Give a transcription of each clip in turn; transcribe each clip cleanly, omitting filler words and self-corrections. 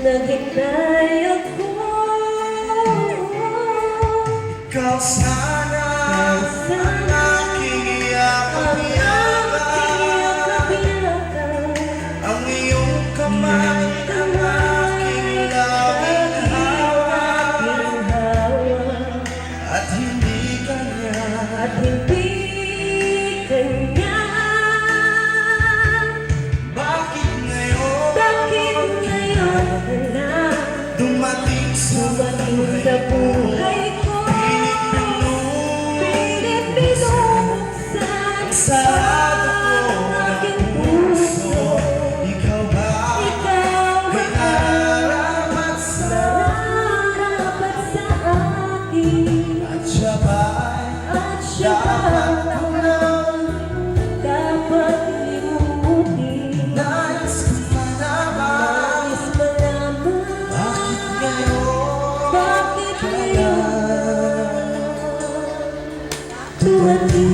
naghintay ako. Ikaw sana ang aking iyakap-iyakap, ang iyong kamay ang aking laging hawak, at hindi kanya Bakit ngayon dumating sa buhay ko? Pilit binuksan sa aking puso. Ikaw ba may nararapat sa akin? At siya ba'y dapat ko lang limutin? nais kong malaman? Bakit ngayon dumating?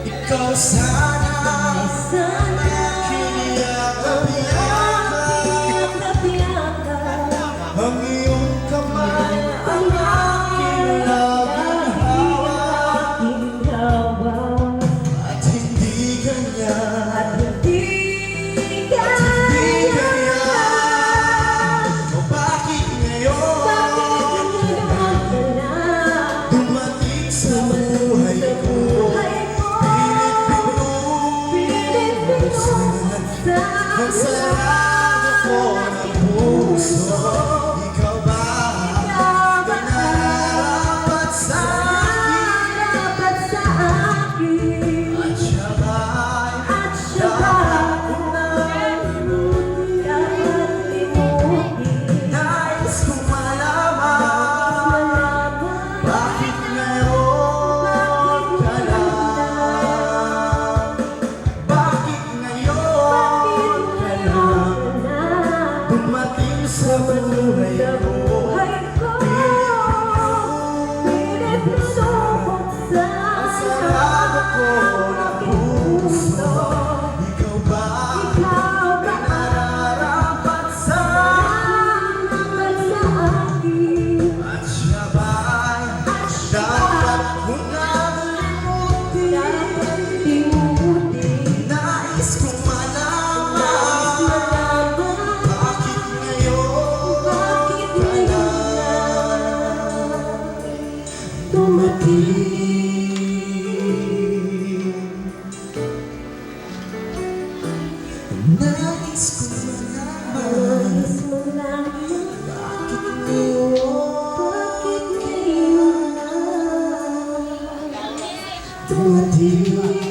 Ikaw sana ang aking iyakap-iyakap, ang iyong kamay ang aking laging hawak, at hindi ganyan. O bakit ngayon dumating sa buhay ko? Ang sarado ko ng puso. Ikaw ba may nararapat sa akin? At siya ba'y dapat ko nang limutin? Nais kong malaman, bakit ngayon ka lang? Bakit ngayon dumating sa buhay ko? Ang sarado ko ng puso. Ikaw ba may nararapat sa akin? At siya ba'y dapat ko nang limutin? Nais kong malaman, bakit ngayon ka lang dumating? Nais kong malaman, bakit ngayon dumating?